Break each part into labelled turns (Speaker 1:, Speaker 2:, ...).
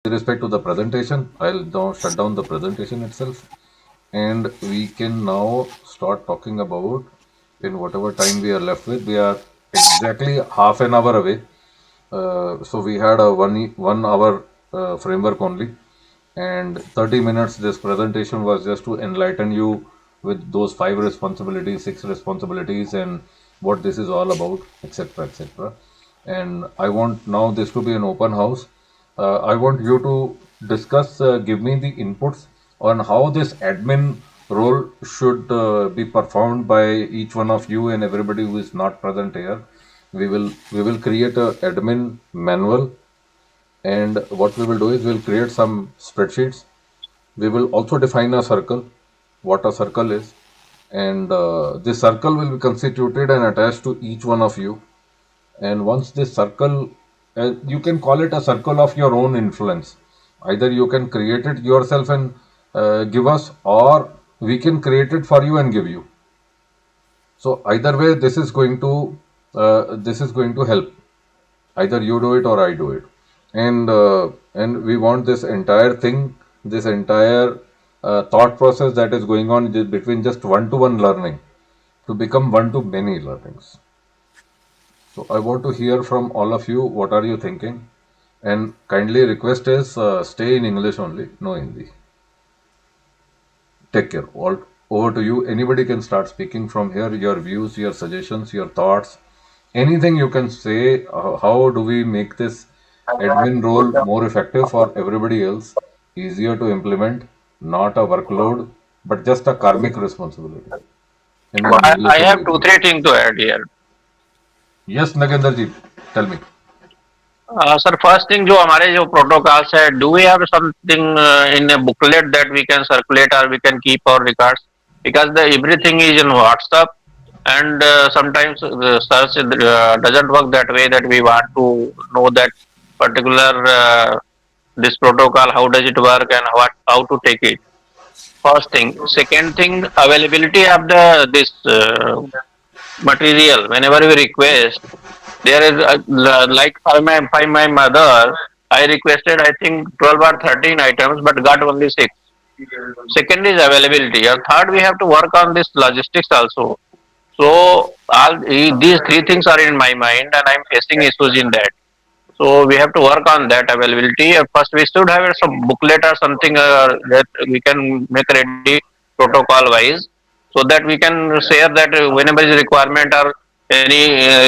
Speaker 1: With respect to the presentation, I'll now shut down the presentation itself, and we can now start talking about, in whatever time we are left with. We are exactly half an hour away. So we had a 1 hour framework only, and 30 minutes. This presentation was just to enlighten you with those 5 responsibilities, 6 responsibilities, and what this is all about, etc., etc. And I want now this to be an open house. I want you to discuss, give me the inputs on how this admin role should be performed by each one of you and everybody who is not present here. We will create a admin manual, and what we will do is we'll create some spreadsheets. We will also define a circle, what a circle is, and this circle will be constituted and attached to each one of you. And once this circle, you can call it a circle of your own influence. Either you can create it yourself and give us, or we can create it for you and give you. So either way, this is going to help. Either you do it or I do it, and we want this entire thing, this entire thought process that is going on between just one-to-one learning to become one-to-many learnings. So I want to hear from all of you. What are you thinking? And kindly request is stay in English only, no Hindi. Take care. All over to you. Anybody can start speaking from here. Your views, your suggestions, your thoughts, anything you can say. How do we make this admin role more effective for everybody else, easier to implement, not a workload, but just a karmic responsibility?
Speaker 2: I have 2-3 things to add here.
Speaker 1: Yes, Nagendra ji, tell me.
Speaker 2: Sir, first thing, जो हमारे जो protocols है, do we have something in a booklet that we can circulate or we can keep our records? Because everything is in WhatsApp, and sometimes search doesn't work that way, that we want to know that particular this protocol, how does it work and how to take it. First thing. Second thing, availability of this material. Whenever we request, there is like for my mother, I requested I think 12 or 13 items, but got only 6. Second is availability. And third, we have to work on this logistics also. So these 3 things are in my mind, and I'm facing issues in that. So we have to work on that availability. First, we should have some booklet or something that we can make ready protocol wise, so that we can share that whenever is requirement or any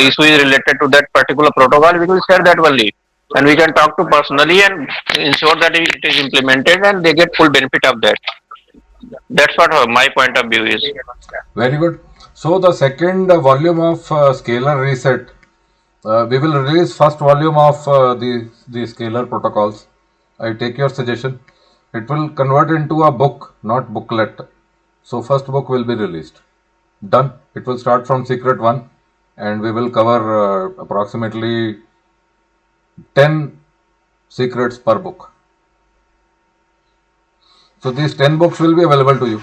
Speaker 2: issue is related to that particular protocol, we will share that only, and we can talk to personally and ensure that it is implemented and they get full benefit of that. That's what my point of view is.
Speaker 1: Very good. So the second volume of Scalar Reset, we will release first volume of the Scalar protocols. I take your suggestion. It will convert into a book, not booklet. So first book will be released. Done. It will start from Secret 1, and we will cover approximately 10 secrets per book. So these 10 books will be available to you.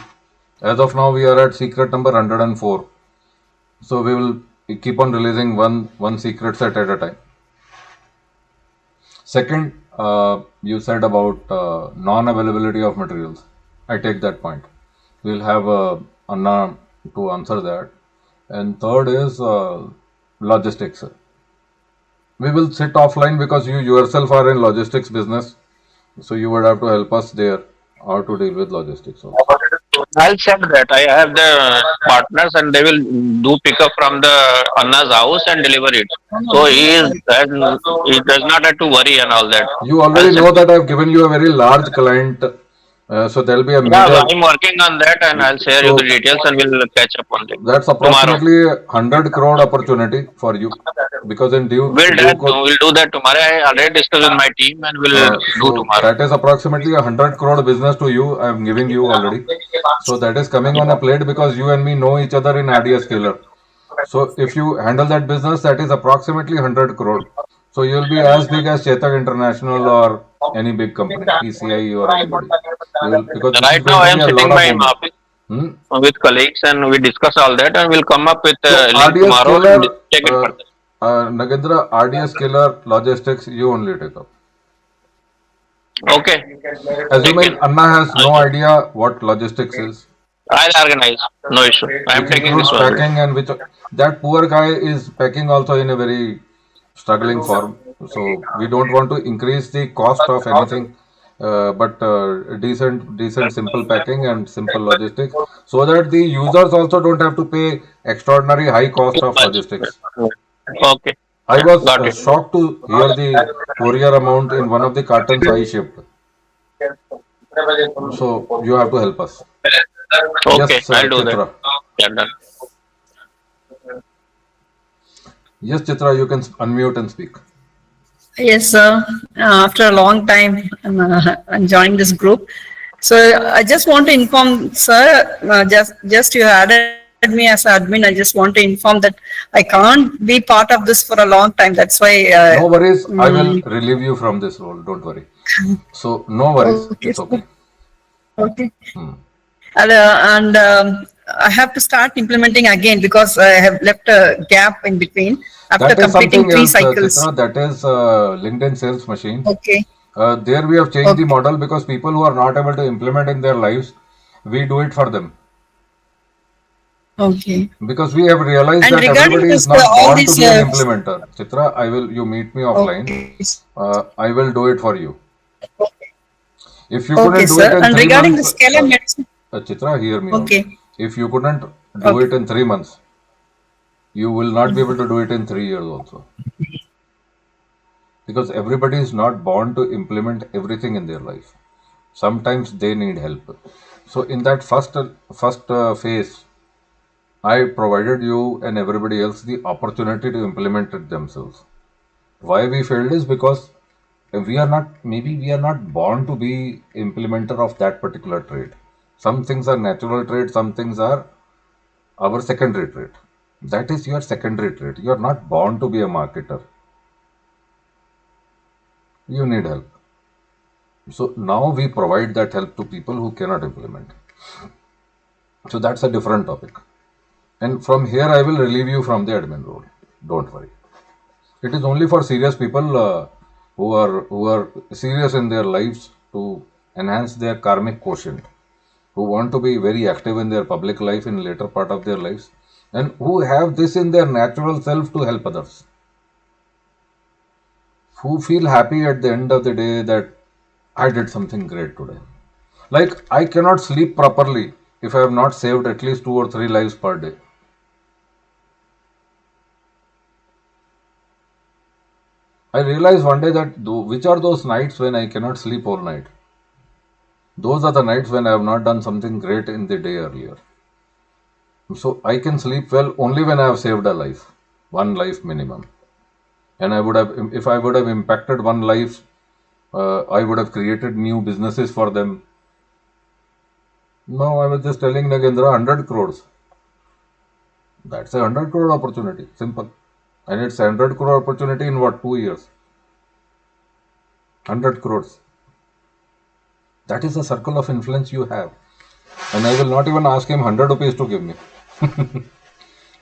Speaker 1: As of now, we are at secret number 104. So we will keep on releasing one secret set at a time. Second, you said about non-availability of materials. I take that point. We'll have Anna to answer that. And third is logistics. We will sit offline because you yourself are in logistics business. So you would have to help us there how to deal with logistics also.
Speaker 2: I'll check that. I have the partners, and they will do pick up from the Anna's house and deliver it. So he does not have to worry and all that.
Speaker 1: You already know that I've given you a very large client, so there'll be a
Speaker 2: Yeah,
Speaker 1: major.
Speaker 2: I'm working on that, and I'll share you the details, and we'll catch up on it
Speaker 1: That's
Speaker 2: tomorrow.
Speaker 1: approximately 100 crore opportunity for you, because in due
Speaker 2: We'll do that tomorrow. I already discussed with my team, and we'll do
Speaker 1: so
Speaker 2: tomorrow.
Speaker 1: that is approximately 100 crore business to you. I'm giving you already. So that is coming on a plate because you and me know each other in RDS Scalar. So if you handle that business, that is approximately 100 crore. So you'll be as big as Chetak International or any big company, PCI or anybody. Because this is
Speaker 2: Right now,
Speaker 1: going
Speaker 2: I
Speaker 1: to
Speaker 2: am
Speaker 1: be a
Speaker 2: sitting
Speaker 1: lot of
Speaker 2: in my
Speaker 1: movement.
Speaker 2: office with colleagues, and we discuss all that, and we'll come up with
Speaker 1: So
Speaker 2: a link
Speaker 1: RDS
Speaker 2: tomorrow and
Speaker 1: Scalar,
Speaker 2: take it further.
Speaker 1: Nagendra, RDS Scalar Logistics, you only take up.
Speaker 2: Okay,
Speaker 1: Assuming
Speaker 2: taken.
Speaker 1: Anna has
Speaker 2: I'll
Speaker 1: no
Speaker 2: take.
Speaker 1: idea what logistics is,
Speaker 2: I'll organize. No issue. I'm
Speaker 1: which
Speaker 2: taking this
Speaker 1: includes
Speaker 2: one.
Speaker 1: packing, and which that poor guy is packing also in a very struggling form. So we don't want to increase the cost of anything, but decent, simple packing and simple logistics, so that the users also don't have to pay extraordinary high cost
Speaker 2: Too
Speaker 1: of
Speaker 2: much.
Speaker 1: logistics.
Speaker 2: Okay,
Speaker 1: I was
Speaker 2: got it.
Speaker 1: shocked to hear the courier amount in one of the cartons I shipped. So you have to help us.
Speaker 2: Okay,
Speaker 1: Yes,
Speaker 2: I'll do that.
Speaker 1: Chitra.
Speaker 2: Yeah, done.
Speaker 1: Yes, Chitra, you can unmute and speak.
Speaker 3: Yes, sir. After a long time, I'm joining this group. So I just want to inform, sir, just you added me as admin. I just want to inform that I can't be part of this for a long time. That's why.
Speaker 1: No worries, I
Speaker 3: Mm,
Speaker 1: will relieve you from this role. Don't worry. So, no worries,
Speaker 3: okay,
Speaker 1: it's
Speaker 3: sir.
Speaker 1: okay.
Speaker 3: Okay.
Speaker 1: Hmm.
Speaker 3: And I have to start implementing again because I have left a gap in between after
Speaker 1: That is
Speaker 3: completing
Speaker 1: something
Speaker 3: three
Speaker 1: else,
Speaker 3: cycles.
Speaker 1: Chitra. That is LinkedIn sales machine.
Speaker 3: Okay.
Speaker 1: There we have changed the
Speaker 3: Okay.
Speaker 1: model because people who are not able to implement in their lives, we do it for them.
Speaker 3: Okay.
Speaker 1: Because we have realized
Speaker 3: And
Speaker 1: that
Speaker 3: regarding
Speaker 1: everybody is
Speaker 3: this,
Speaker 1: not
Speaker 3: all
Speaker 1: born to
Speaker 3: these.
Speaker 1: be an implementer. Chitra, you meet me offline.
Speaker 3: Okay.
Speaker 1: I will do it for you. If you
Speaker 3: Okay,
Speaker 1: couldn't do it
Speaker 3: sir.
Speaker 1: in
Speaker 3: And
Speaker 1: three
Speaker 3: regarding the
Speaker 1: months,
Speaker 3: scalar medicine.
Speaker 1: Chitra, hear me out.
Speaker 3: Okay.
Speaker 1: If you couldn't do
Speaker 3: Okay.
Speaker 1: it in 3 months, you will not be able to do it in 3 years also. Because everybody is not born to implement everything in their life. Sometimes they need help. So in that first phase, I provided you and everybody else the opportunity to implement it themselves. Why we failed is because we are not born to be implementer of that particular trait. Some things are natural trait, some things are our secondary trait. That is your secondary trait. You are not born to be a marketer. You need help. So now we provide that help to people who cannot implement. So that's a different topic. And from here, I will relieve you from the admin role. Don't worry. It is only for serious people who are serious in their lives to enhance their karmic quotient, who want to be very active in their public life in later part of their lives, and who have this in their natural self to help others, who feel happy at the end of the day that I did something great today. Like I cannot sleep properly if I have not saved at least 2 or 3 lives per day. I realized one day that which are those nights when I cannot sleep all night. Those are the nights when I have not done something great in the day earlier. So I can sleep well only when I have saved a life, one life minimum. And if I would have impacted one life, I would have created new businesses for them. No, I was just telling Nagendra 100 crores. That's a 100 crore opportunity. Simple. And it's a 100 crore opportunity in what, 2 years? 100 crores. That is the circle of influence you have. And I will not even ask him 100 rupees to give me.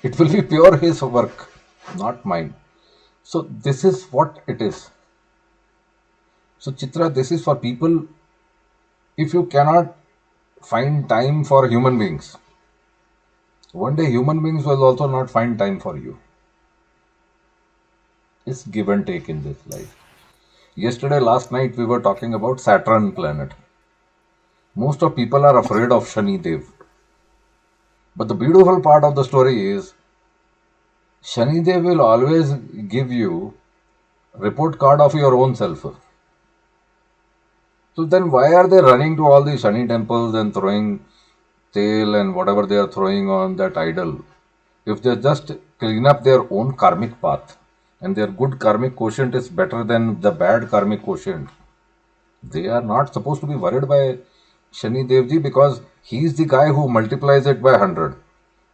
Speaker 1: It will be pure his work, not mine. So this is what it is. So Chitra, this is for people. If you cannot find time for human beings, one day human beings will also not find time for you. It's give and take in this life. Yesterday, last night, we were talking about Saturn planet. Most of people are afraid of Shani Dev. But the beautiful part of the story is Shani Dev will always give you report card of your own self. So then why are they running to all these Shani temples and throwing tail and whatever they are throwing on that idol? If they just clean up their own karmic path and their good karmic quotient is better than the bad karmic quotient, they are not supposed to be worried by Shani Devji because he is the guy who multiplies it by 100.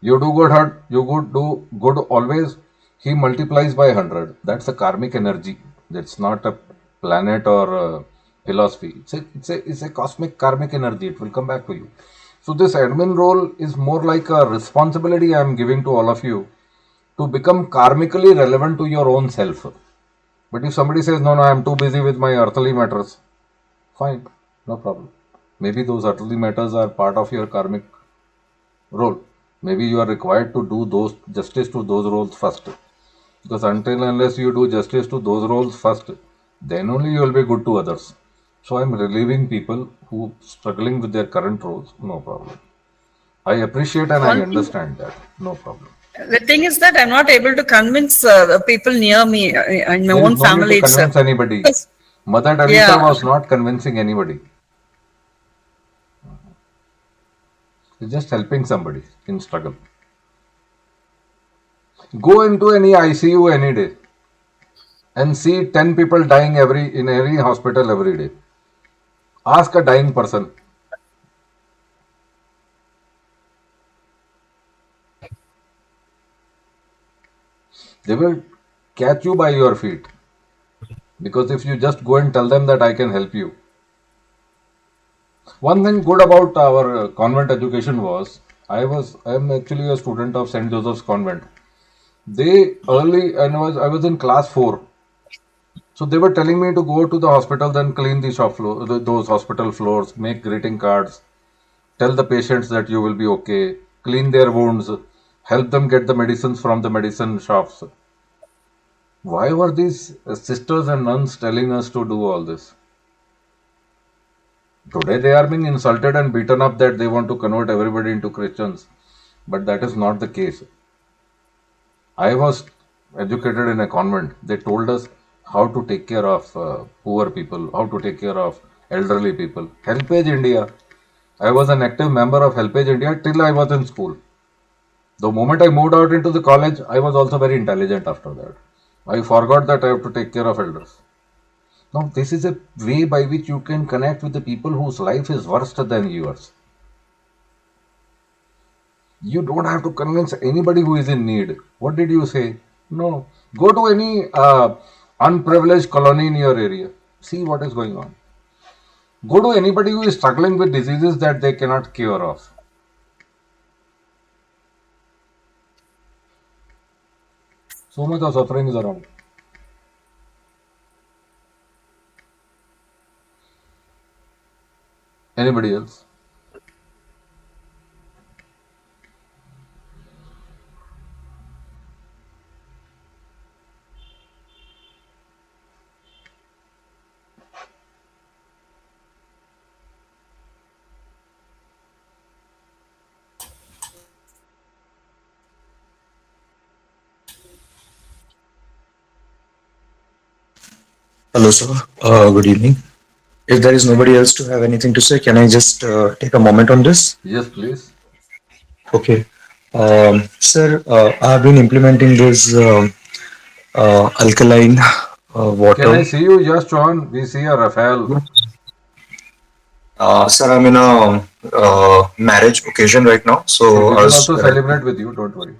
Speaker 1: You do good, you good do good always. He multiplies by 100. That's a karmic energy. That's not a planet or a philosophy. It's a cosmic karmic energy. It will come back to you. So this admin role is more like a responsibility I am giving to all of you to become karmically relevant to your own self. But if somebody says, no, no, I'm too busy with my earthly matters, Fine, no problem. Maybe those earthly matters are part of your karmic role. Maybe you are required to do those justice to those roles first. Because until unless you do justice to those roles first, then only you will be good to others. So I'm relieving people who struggling with their current roles. No problem. I appreciate and I
Speaker 3: One thing,
Speaker 1: understand that. No problem.
Speaker 3: the thing is that I'm not able to convince the people near me in my
Speaker 1: There is
Speaker 3: own
Speaker 1: no need to
Speaker 3: family itself.
Speaker 1: convince anybody.
Speaker 3: Because,
Speaker 1: Mother Teresa
Speaker 3: yeah,
Speaker 1: was not convincing anybody. She's just helping somebody in struggle. Go into any ICU any day and see 10 people dying in every hospital every day. Ask a dying person. They will catch you by your feet. Because if you just go and tell them that I can help you. One thing good about our convent education was I am actually a student of St. Joseph's Convent. They early and I was in class 4. So they were telling me to go to the hospital, then clean the shop floor, those hospital floors, make greeting cards, tell the patients that you will be okay, clean their wounds, help them get the medicines from the medicine shops. Why were these sisters and nuns telling us to do all this? Today they are being insulted and beaten up that they want to convert everybody into Christians. But that is not the case. I was educated in a convent. They told us how to take care of poor people, how to take care of elderly people. Helpage India. I was an active member of Helpage India till I was in school. The moment I moved out into the college, I was also very intelligent after that. I forgot that I have to take care of elders. Now, this is a way by which you can connect with the people whose life is worse than yours. You don't have to convince anybody who is in need. What did you say? No. Go to any unprivileged colony in your area. See what is going on. Go to anybody who is struggling with diseases that they cannot cure of. So much of suffering is around. Anybody else?
Speaker 4: Hello, sir. Good evening. If there is nobody else to have anything to say, can I just take a moment on this?
Speaker 1: Yes, please.
Speaker 4: Okay. Sir, I have been implementing this alkaline
Speaker 1: Can I
Speaker 4: water.
Speaker 1: see you, Yash Chauhan? We see a Raphael.
Speaker 4: Sir, I'm in a marriage occasion right now,
Speaker 1: So
Speaker 4: so
Speaker 1: we
Speaker 4: I
Speaker 1: will
Speaker 4: was.
Speaker 1: also celebrate with you, don't worry.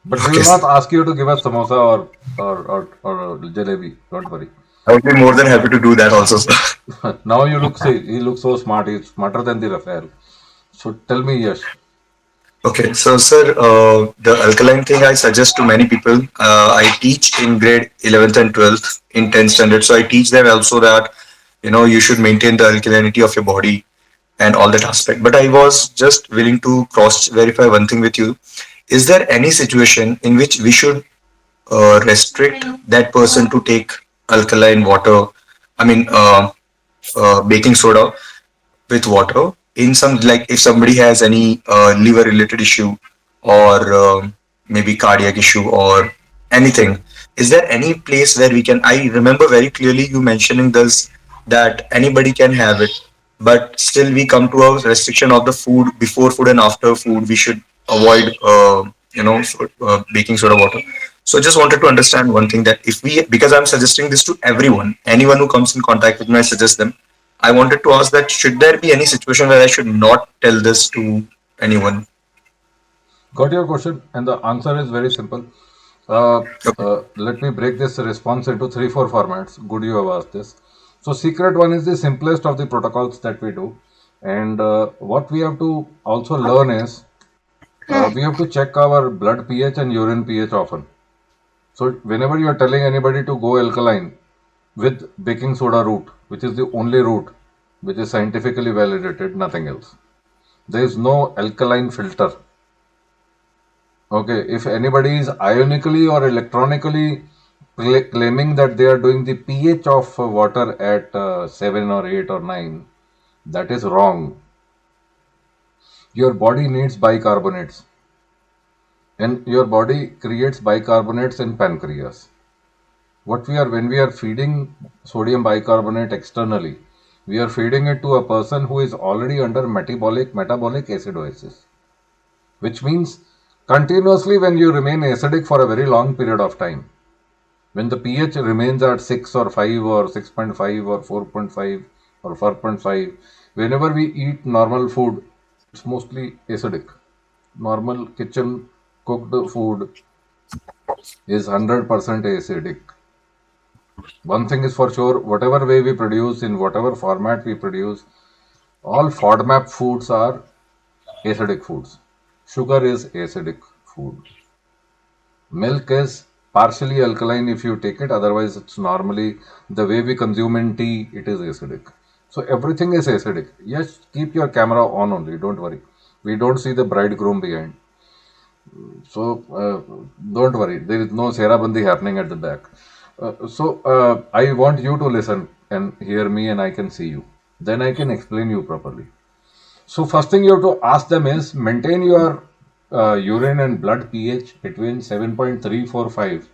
Speaker 1: But we
Speaker 4: Okay,
Speaker 1: will
Speaker 4: sir.
Speaker 1: not ask you to give us samosa or jalebi. Don't worry.
Speaker 4: I would be more than happy to do that also, sir.
Speaker 1: Now you look, see, he looks so smart. He's smarter than the Raphael. So tell me, Yash.
Speaker 4: Okay, so sir, the alkaline thing I suggest to many people. I teach in grade 11th and 12th in 10th standard, so I teach them also that you should maintain the alkalinity of your body and all that aspect. But I was just willing to cross verify one thing with you. Is there any situation in which we should restrict that person to take alkaline water? I mean, baking soda with water in some, like if somebody has any liver related issue or maybe cardiac issue or anything, is there any place where we can, I remember very clearly you mentioning this, that anybody can have it, but still we come to a restriction of the food, before food and after food we should avoid baking soda water. So just wanted to understand one thing, that if we, because I'm suggesting this to everyone, anyone who comes in contact with me, I suggest them. I wanted to ask that should there be any situation where I should not tell this to anyone?
Speaker 1: Got your question, and the answer is very simple.
Speaker 4: Okay.
Speaker 1: Let me break this response into three, four formats. Good, you have asked this. So, secret one is the simplest of the protocols that we do, and what we have to also learn is we have to check our blood pH and urine pH often. So, whenever you are telling anybody to go alkaline with baking soda route, which is the only route, which is scientifically validated, nothing else. There is no alkaline filter. Okay, if anybody is ionically or electronically claiming that they are doing the pH of water at 7 or 8 or 9, that is wrong. Your body needs bicarbonates, and your body creates bicarbonates in pancreas. When we are feeding sodium bicarbonate externally, we are feeding it to a person who is already under metabolic acidosis, which means continuously when you remain acidic for a very long period of time, when the pH remains at 6 or 5 or 6.5 or 4.5 or 4.5, whenever we eat normal food, it's mostly acidic. Normal kitchen cooked food is 100% acidic. One thing is for sure, whatever way we produce, in whatever format we produce, all FODMAP foods are acidic foods. Sugar is acidic food. Milk is partially alkaline if you take it, otherwise it's normally the way we consume in tea, it is acidic. So everything is acidic. Yes, keep your camera on only, don't worry. We don't see the bridegroom behind. So don't worry, there is no Serabandi happening at the back. I want you to listen and hear me, and I can see you. Then I can explain you properly. So first thing you have to ask them is maintain your urine and blood pH between 7.345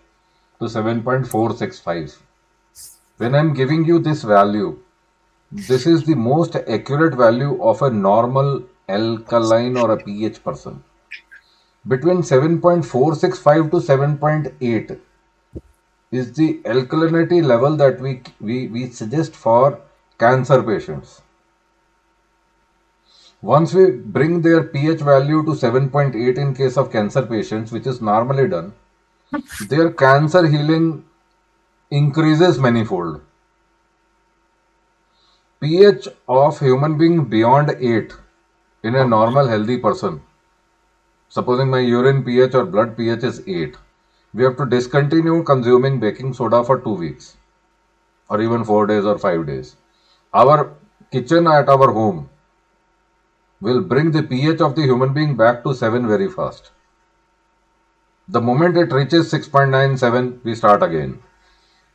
Speaker 1: to 7.465. When I'm giving you this value, this is the most accurate value of a normal alkaline or a pH person. Between 7.465 to 7.8 is the alkalinity level that we suggest for cancer patients. Once we bring their pH value to 7.8 in case of cancer patients, which is normally done, their cancer healing increases manifold. pH of human being beyond 8 in a normal healthy person, supposing my urine pH or blood pH is 8, we have to discontinue consuming baking soda for 2 weeks or even 4 days or 5 days. Our kitchen at our home will bring the pH of the human being back to 7 very fast. The moment it reaches 6.97, we start again.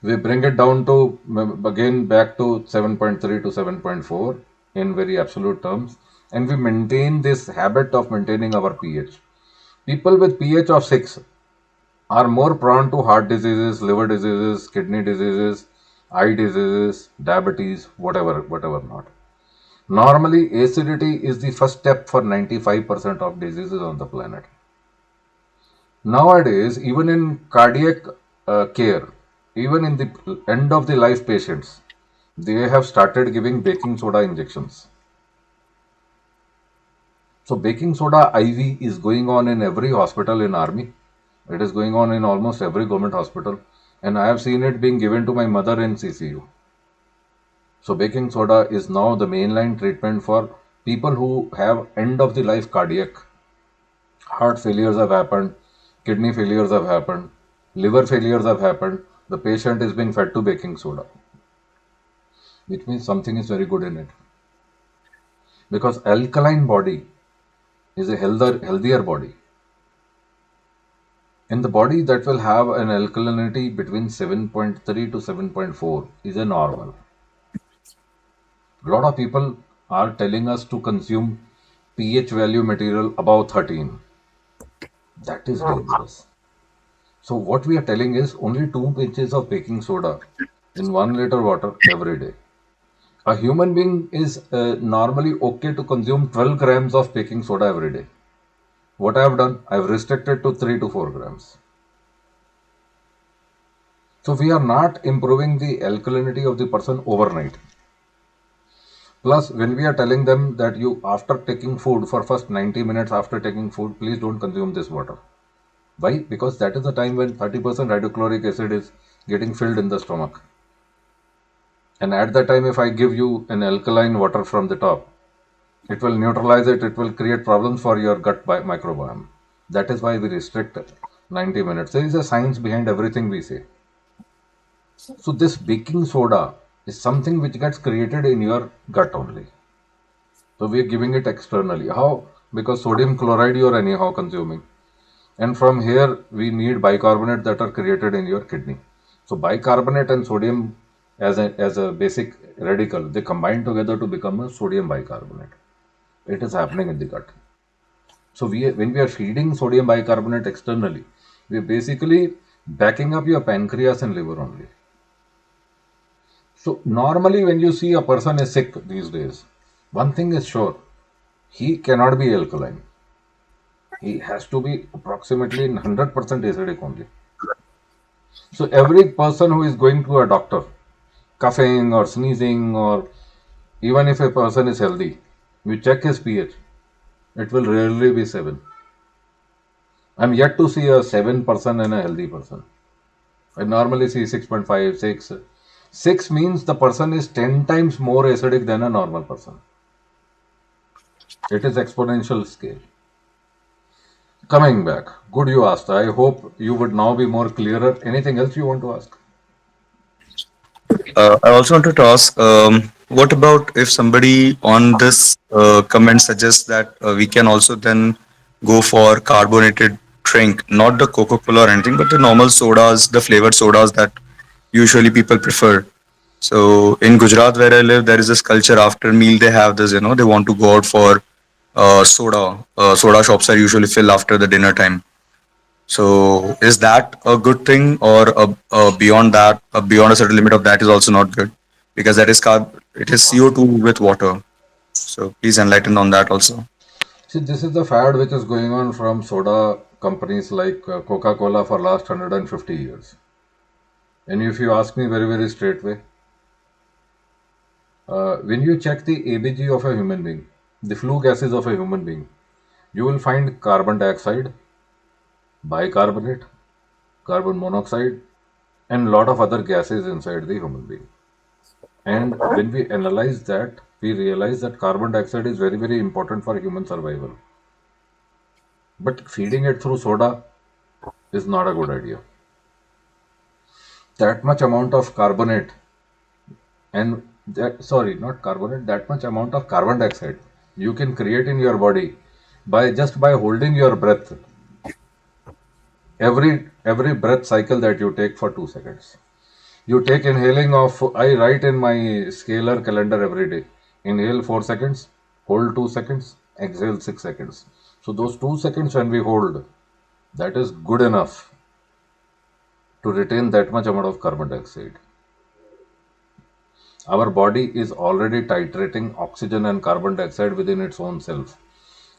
Speaker 1: We bring it down to again back to 7.3 to 7.4 in very absolute terms, and we maintain this habit of maintaining our pH. People with pH of 6 are more prone to heart diseases, liver diseases, kidney diseases, eye diseases, diabetes, whatever not. Normally, acidity is the first step for 95% of diseases on the planet. Nowadays, even in cardiac care, even in the end of the life patients, they have started giving baking soda injections. So baking soda IV is going on in every hospital in army. It is going on in almost every government hospital, and I have seen it being given to my mother in CCU. So baking soda is now the mainline treatment for people who have end of the life cardiac. Heart failures have happened, kidney failures have happened, liver failures have happened. The patient is being fed to baking soda, which means something is very good in it. Because alkaline body is a healthier body. In the body that will have an alkalinity between 7.3 to 7.4 is a normal. A lot of people are telling us to consume pH value material above 13. That is dangerous. So what we are telling is only 2 pinches of baking soda in 1 liter water every day. A human being is normally okay to consume 12 grams of baking soda every day. What I have done, I have restricted to 3 to 4 grams. So we are not improving the alkalinity of the person overnight. Plus, when we are telling them that you, after taking food for first 90 minutes after taking food, please don't consume this water. Why? Because that is the time when 30% hydrochloric acid is getting filled in the stomach. And at that time, if I give you an alkaline water from the top, it will neutralize it, it will create problems for your gut microbiome. That is why we restrict 90 minutes. There is a science behind everything we say. So this baking soda is something which gets created in your gut only. So we are giving it externally. How? Because sodium chloride you are anyhow consuming. And from here we need bicarbonate that are created in your kidney. So bicarbonate and sodium as a basic radical, they combine together to become a sodium bicarbonate. It is happening in the gut. So when we are feeding sodium bicarbonate externally, we are basically backing up your pancreas and liver only. So normally when you see a person is sick these days, one thing is sure, he cannot be alkaline. He has to be approximately 100% acidic only. So every person who is going to a doctor, coughing or sneezing, or even if a person is healthy, you check his pH, it will rarely be 7. I'm yet to see a 7 person in a healthy person. I normally see 6.5, 6. 6 means the person is 10 times more acidic than a normal person. It is exponential scale. Coming back, good you asked. I hope you would now be more clearer. Anything else you want to ask?
Speaker 4: I also wanted to ask, what about if somebody on this comment suggests that we can also then go for carbonated drink, not the Coca-Cola or anything, but the normal sodas, the flavored sodas that usually people prefer. So in Gujarat, where I live, there is this culture after meal they have this, they want to go out for soda. Soda shops are usually fill after the dinner time. So is that a good thing, or beyond that, beyond a certain limit of that is also not good, because that is it is CO2 with water. So please enlighten on that also.
Speaker 1: See, this is the fad which is going on from soda companies like Coca-Cola for last 150 years. And if you ask me very, very straightway, when you check the ABG of a human being, the flue gases of a human being, you will find carbon dioxide, bicarbonate, carbon monoxide, and a lot of other gases inside the human being. And when we analyze that, we realize that carbon dioxide is very, very important for human survival. But feeding it through soda is not a good idea. That much amount of carbonate and that, sorry, not carbonate, that much amount of carbon dioxide you can create in your body by just by holding your breath every breath cycle that you take for 2 seconds. You take inhaling of, I write in my scalar calendar every day. Inhale 4 seconds, hold 2 seconds, exhale 6 seconds. So those 2 seconds when we hold, that is good enough to retain that much amount of carbon dioxide. Our body is already titrating oxygen and carbon dioxide within its own self.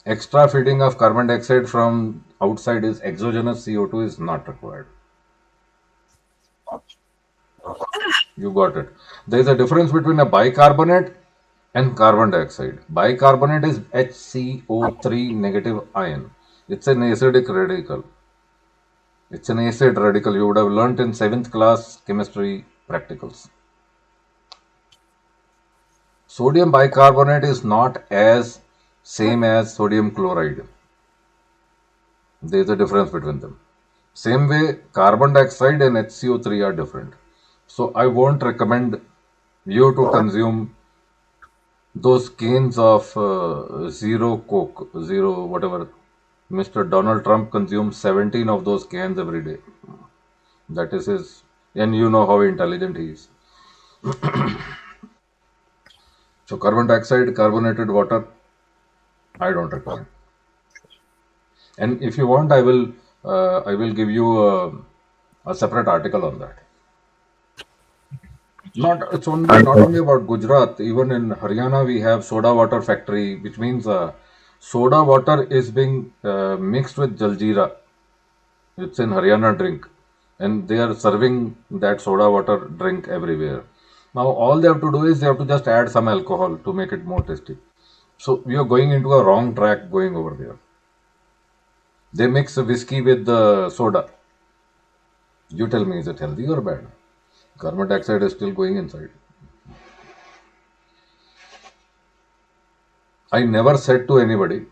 Speaker 1: Extra feeding of carbon dioxide from outside is exogenous CO2 is not required. You got it. There is a difference between a bicarbonate and carbon dioxide. Bicarbonate is HCO3 negative ion. It's an acidic radical. It's an acid radical. You would have learnt in 7th class chemistry practicals. Sodium bicarbonate is not as same as sodium chloride. There is a difference between them. Same way, carbon dioxide and HCO3 are different. So I won't recommend you to consume those cans of zero Coke, zero whatever. Mr. Donald Trump consumes 17 of those cans every day. That is his, and you know how intelligent he is. So carbon dioxide, carbonated water, I don't recommend. And if you want, I will give you a separate article on that. Not it's only
Speaker 4: And
Speaker 1: not only about Gujarat. Even in Haryana, we have soda water factory, which means soda water is being mixed with jaljeera. It's in Haryana drink, and they are serving that soda water drink everywhere. Now all they have to do is they have to just add some alcohol to make it more tasty. So we are going into a wrong track going over there. They mix whiskey with the soda. You tell me, is it healthy or bad? Carbon dioxide is still going inside. I never said to anybody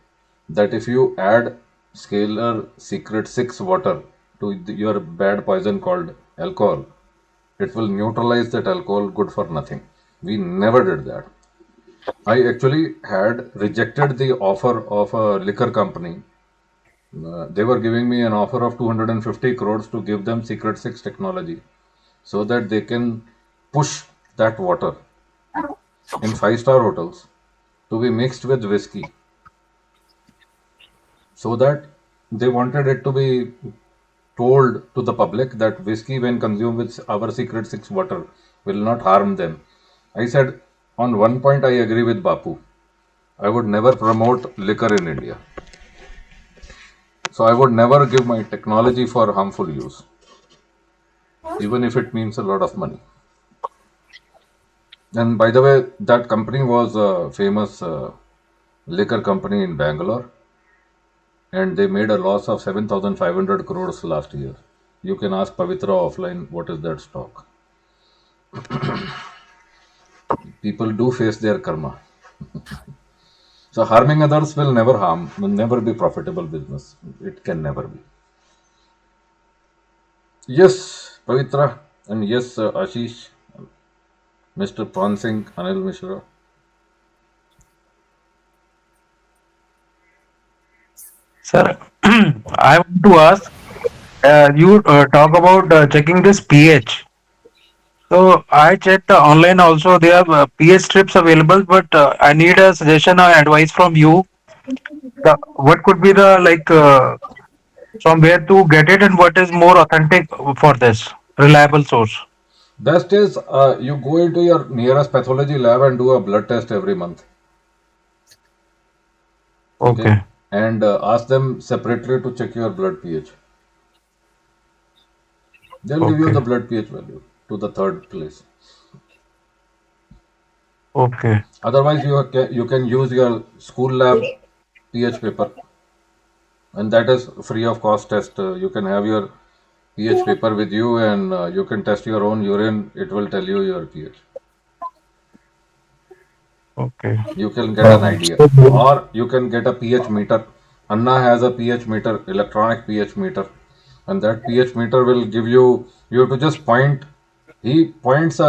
Speaker 1: that if you add Scalar Secret 6 water to your bad poison called alcohol, it will neutralize that alcohol, good for nothing. We never did that. I actually had rejected the offer of a liquor company. They were giving me an offer of 250 crores to give them Secret 6 technology so that they can push that water in five-star hotels to be mixed with whiskey, so that they wanted it to be told to the public that whiskey, when consumed with our Secret 6 water, will not harm them. I said, on one point, I agree with Bapu. I would never promote liquor in India. So I would never give my technology for harmful use, even if it means a lot of money. And by the way, that company was a famous liquor company in Bangalore, and they made a loss of 7,500 crores last year. You can ask Pabitra offline what is that stock. People do face their karma. So harming others will never harm, will never be profitable business. It can never be. Yes, Pavitra, and yes, Ashish, Mr. Pan Singh, Anil Mishra.
Speaker 5: Sir, I want to ask, you talk about checking this pH. So I checked online also, they have pH strips available, but I need a suggestion or advice from you. What could be the from where to get it and what is more authentic for this reliable source?
Speaker 1: Best is you go into your nearest pathology lab and do a blood test every month. Okay,
Speaker 5: Okay,
Speaker 1: and ask them separately to check your blood pH. They'll give you
Speaker 5: okay,
Speaker 1: the blood pH value to the third place.
Speaker 5: okay,
Speaker 1: Otherwise, you can use your school lab pH paper, and that is free of cost test. You can have your pH paper with you, and you can test your own urine. It will tell you your pH.
Speaker 5: okay.
Speaker 1: You can get an idea,
Speaker 5: So,
Speaker 1: or you can get a pH meter. Anna has a pH meter, electronic pH meter, and that pH meter will give you. You have to just point. He points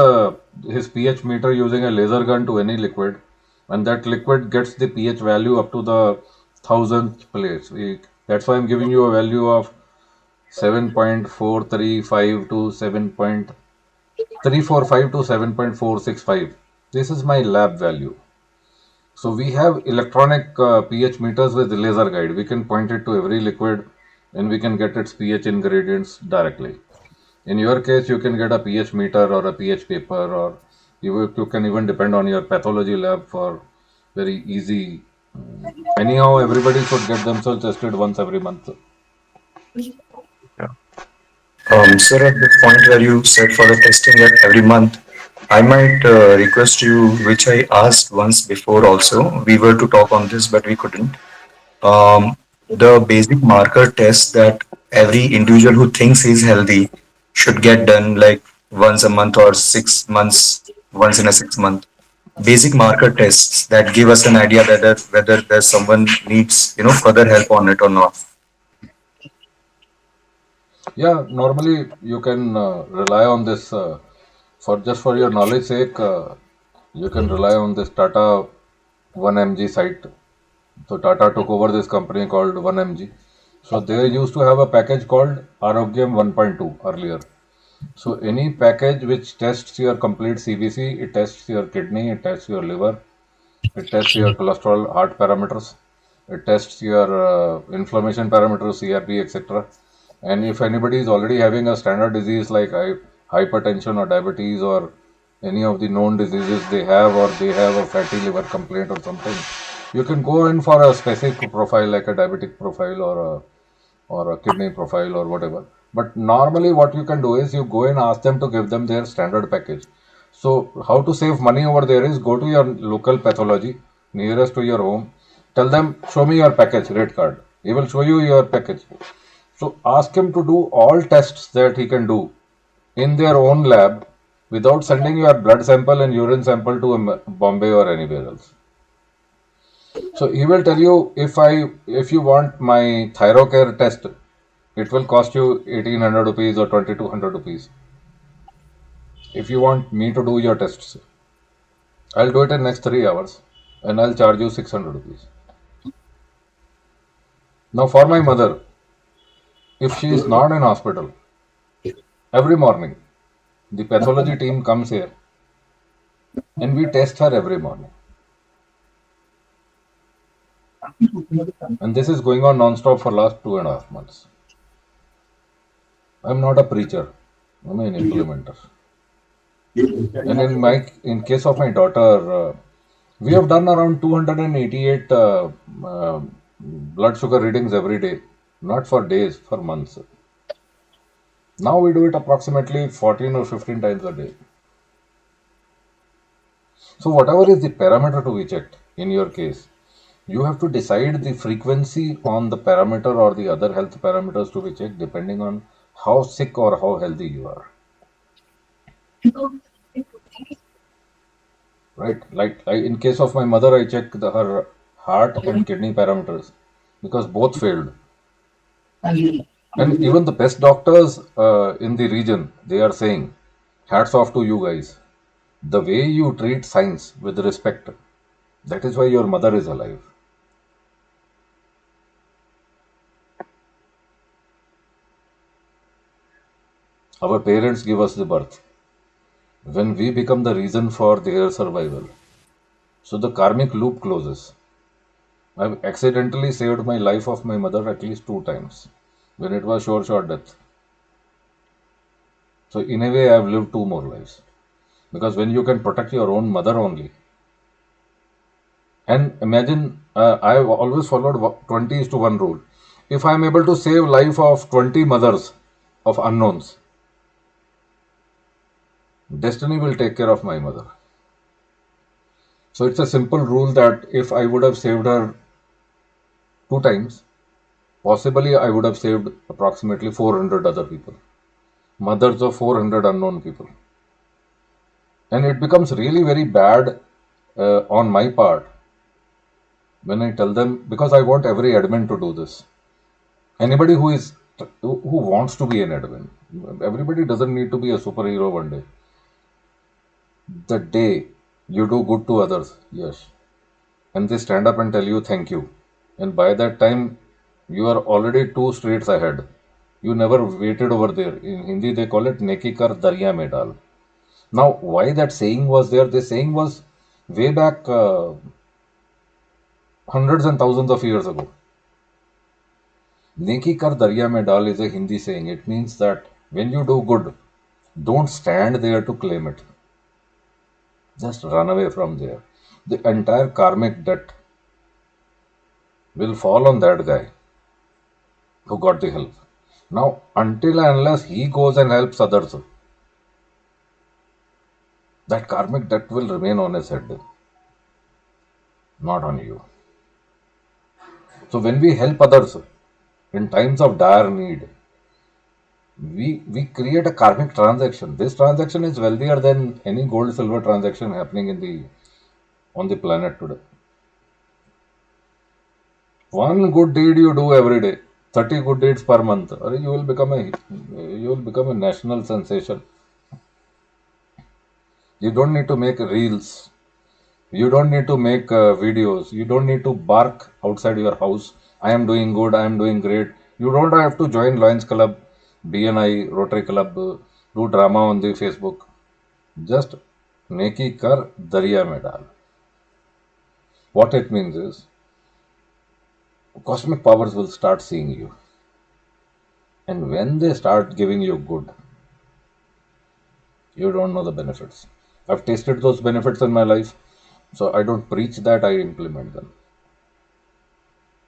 Speaker 1: his pH meter using a laser gun to any liquid, and that liquid gets the pH value up to the thousandth place. That's why I'm giving you a value of 7.435 to 7.345 to 7.465. This is my lab value. So we have electronic pH meters with laser guide. We can point it to every liquid and we can get its pH ingredients directly. In your case, you can get a pH meter or a pH paper, or you can even depend on your pathology lab for very easy. Anyhow, everybody should get themselves tested once every month.
Speaker 5: yeah.
Speaker 4: Sir, at the point where you said for the testing at every month, I might request you, which I asked once before also. We were to talk on this, but we couldn't. The basic marker test that every individual who thinks he's healthy should get done like once a month or 6 months, once in a 6 month. Basic marker tests that give us an idea whether there's someone needs further help on it or not.
Speaker 1: Yeah, normally you can rely on this for just for your knowledge sake. You can rely on this Tata 1mg site. So Tata took over this company called 1mg. So they used to have a package called Arogyam 1.2 earlier. So any package which tests your complete CBC, it tests your kidney, it tests your liver, it tests your cholesterol, heart parameters, it tests your inflammation parameters, CRP, etc. And if anybody is already having a standard disease like hypertension or diabetes or any of the known diseases they have, or they have a fatty liver complaint or something, you can go in for a specific profile like a diabetic profile or a kidney profile or whatever. But normally, what you can do is you go and ask them to give them their standard package. So, how to save money over there is go to your local pathology nearest to your home. Tell them, show me your package, rate card. He will show you your package. So, ask him to do all tests that he can do in their own lab without sending your blood sample and urine sample to Bombay or anywhere else. So he will tell you, if you want my thyrocare test, it will cost you 1800 rupees or 2200 rupees. If you want me to do your tests, I'll do it in next 3 hours and I'll charge you 600 rupees. Now, for my mother, if she is not in hospital, every morning the pathology team comes here and we test her every morning. And this is going on non-stop for last 2.5 months. I'm not a preacher. I'm an implementer. And in case of my daughter, we have done around 288 blood sugar readings every day, not for days, for months. Now we do it approximately 14 or 15 times a day. So whatever is the parameter to be checked in your case, you have to decide the frequency on the parameter or the other health parameters to be checked depending on how sick or how healthy you are. Right? Like in case of my mother, I check her heart and kidney parameters because both failed. And even the best doctors in the region, they are saying, hats off to you guys. The way you treat science with respect, that is why your mother is alive. Our parents give us the birth. When we become the reason for their survival. So the karmic loop closes. I've accidentally saved my life of my mother at least 2 times when it was sure shot death. So in a way, I've lived 2 more lives. Because when you can protect your own mother only, and imagine, I've always followed 20 is to 1 rule. If I'm able to save life of 20 mothers of unknowns, destiny will take care of my mother. So it's a simple rule that if I would have saved her 2 times, possibly I would have saved approximately 400 other people, mothers of 400 unknown people. And it becomes really very bad on my part when I tell them, because I want every admin to do this. Anybody who wants to be an admin, everybody doesn't need to be a superhero one day. The day you do good to others, yes, and they stand up and tell you thank you, and by that time you are already 2 streets ahead. You never waited over there. In Hindi they call it neki kar darya mein dal. Now why that saying was there? This saying was way back hundreds and thousands of years ago. Neki kar darya mein dal is a Hindi saying. It means that when you do good, don't stand there to claim it. Just run away from there. The entire karmic debt will fall on that guy who got the help. Now, until and unless he goes and helps others, that karmic debt will remain on his head, not on you. So, when we help others in times of dire need, we create a karmic transaction. This transaction is wealthier than any gold silver transaction happening on the planet today. One good deed you do every day, 30 good deeds per month, or you will become a national sensation. You don't need to make reels. You don't need to make videos. You don't need to bark outside your house. I am doing good. I am doing great. You don't have to join Lions Club, BNI, Rotary Club, do drama on the Facebook. Just neki kar darya mein dal. What it means is, cosmic powers will start seeing you. And when they start giving you good, you don't know the benefits. I've tasted those benefits in my life. So I don't preach that, I implement them.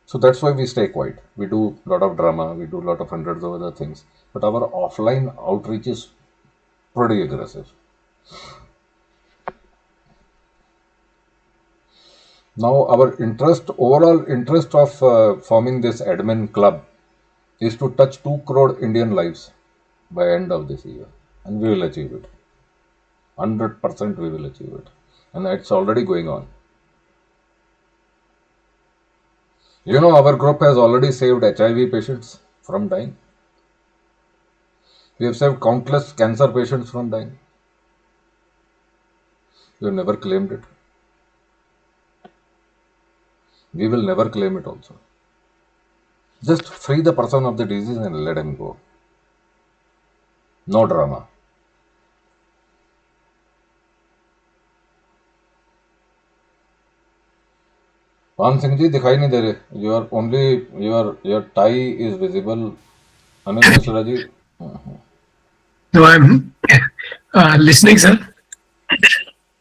Speaker 1: So that's why we stay quiet. We do a lot of drama, we do a lot of hundreds of other things. But our offline outreach is pretty aggressive. Now our overall interest of forming this admin club is to touch 2 crore Indian lives by end of this year. And we will achieve it. 100% we will achieve it. And it's already going on. You know, our group has already saved HIV patients from dying. We have saved countless cancer patients from dying. You never claimed it. We will never claim it also. Just free the person of the disease and let him go. No drama. पान सिंह जी दिखाई नहीं दे रहे. Your only your tie is visible. Anil Mishra ji.
Speaker 6: No, I'm listening, sir.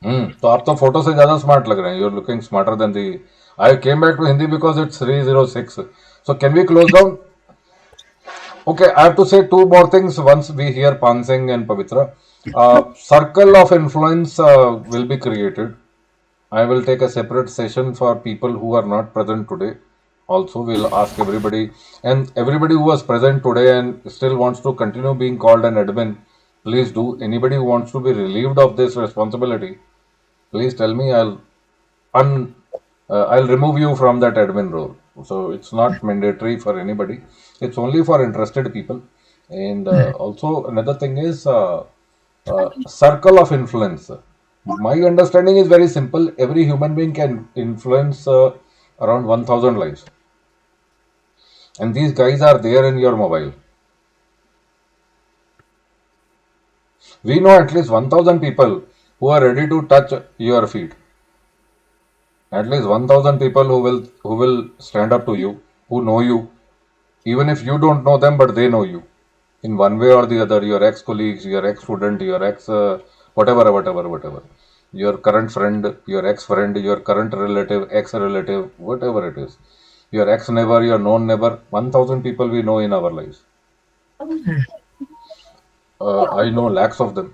Speaker 1: तो आप तो photo से ज्यादा smart लग रहे हैं. You're looking smarter than the. I came back to Hindi because it's 306. So can we close down? Okay, I have to say two more things once we hear Pan Singh and Pabitra. Circle of influence will be created. I will take a separate session for people who are not present today. Also, we'll ask everybody, and everybody who was present today and still wants to continue being called an admin, please do. Anybody who wants to be relieved of this responsibility, please tell me. I'll remove you from that admin role. So it's not mandatory for anybody. It's only for interested people. And also another thing is circle of influence. My understanding is very simple. Every human being can influence around 1,000 lives. And these guys are there in your mobile. We know at least 1,000 people who are ready to touch your feet. At least 1,000 people who will stand up to you, who know you, even if you don't know them, but they know you in one way or the other. Your ex-colleagues, your ex-student, your ex whatever. Your current friend, your ex-friend, your current relative, ex-relative, whatever it is. Your ex-neighbor, your known neighbor. 1,000 people we know in our lives. I know lakhs of them,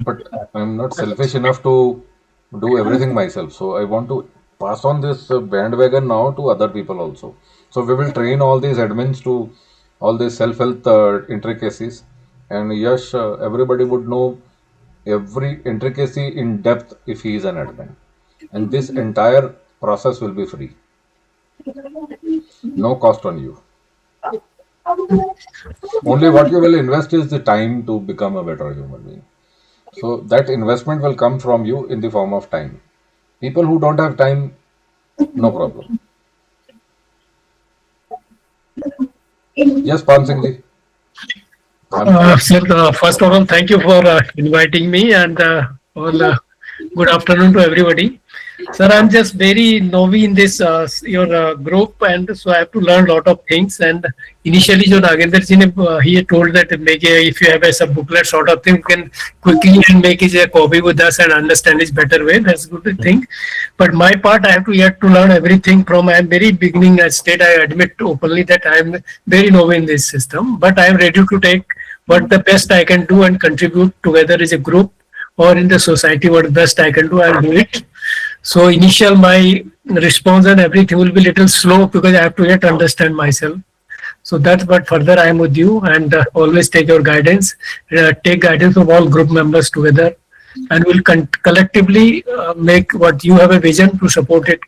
Speaker 1: but I'm not selfish enough to do everything myself. So I want to pass on this bandwagon now to other people also. So we will train all these admins to all these self-help intricacies, and Yash, everybody would know every intricacy in depth if he is an admin, and this entire process will be free, no cost on you. Only what you will invest is the time to become a better human being. So that investment will come from you in the form of time. People who don't have time, no problem. Yes, Pan Singh ji.
Speaker 6: Sir, first of all, thank you for inviting me, and good afternoon to everybody. Sir, I'm just very novice in this your group, and so I have to learn a lot of things. And initially, जो नागेंद्र जी ने he told that make if you have a sub booklet sort of thing, you can quickly and make it a copy with us and understand it better way. That's a good thing. But my part, I have to yet to learn everything from. I'm very beginning at state. I admit openly that I'm very novice in this system, but I am ready to take what the best I can do and contribute together as a group or in the society. What best I can do, I'll do it. So initial my response and everything will be little slow because I have to yet understand myself. So that's what further I am with you, and always take your guidance, take guidance from all group members together, and we'll collectively make what you have a vision to support it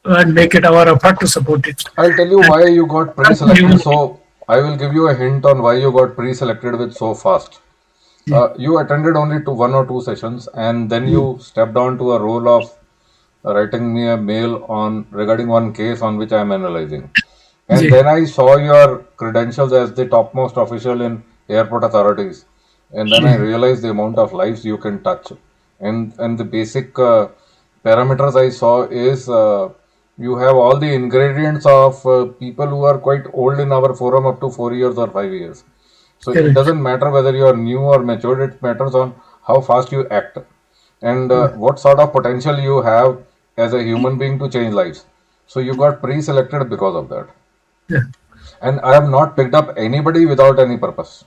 Speaker 6: and make it our effort to support it.
Speaker 1: I'll tell you why you got pre-selected. So I will give you a hint on why you got pre-selected with so fast. You attended only to 1 or 2 sessions, and then you stepped down to a role of writing me a mail on regarding one case on which I am analyzing. And then I saw your credentials as the topmost official in airport authorities. And then I realized the amount of lives you can touch. And the basic parameters I saw is you have all the ingredients of people who are quite old in our forum, up to 4 years or 5 years. So it doesn't matter whether you are new or matured, it matters on how fast you act and what sort of potential you have as a human being to change lives. So you got pre-selected because of that. And I have not picked up anybody without any purpose.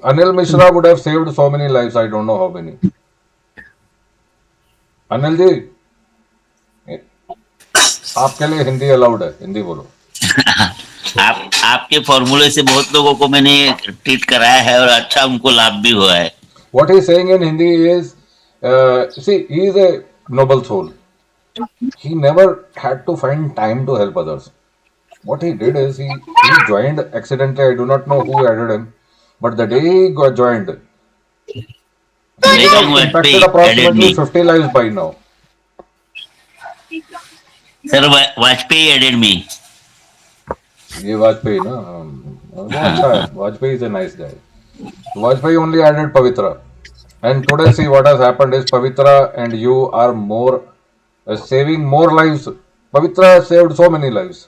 Speaker 1: Anil Mishra would have saved so many lives, I don't know how many. Anil ji, आपके लिए Hindi allowed है, हिंदी बोलो.
Speaker 7: आपके फॉर्मूले से बहुत लोगों को मैंने ट्रीट कराया है और अच्छा उनको लाभ भी हुआ है.
Speaker 1: What he is saying in Hindi is, see, he is a noble soul. He never had to find time to help others. What he did is he joined accidentally. I do not know who added him, but the day he got joined, He would
Speaker 7: I
Speaker 1: have
Speaker 7: think
Speaker 1: impacted
Speaker 7: Vajpayee added
Speaker 1: approximately
Speaker 7: me.
Speaker 1: 50 lives by now.
Speaker 7: Sir, Vajpayee added me.
Speaker 1: ये वाजपेयी ना वो अच्छा है Vajpayee is a nice guy. Vajpayee only added Pavitra. And today, see what has happened is Pavitra and you are more saving more lives. Pavitra has saved so many lives.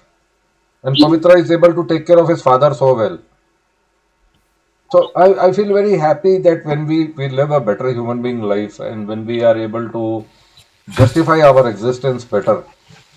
Speaker 1: And Pavitra is able to take care of his father so well. So I feel very happy that when we live a better human being life and when we are able to justify our existence better,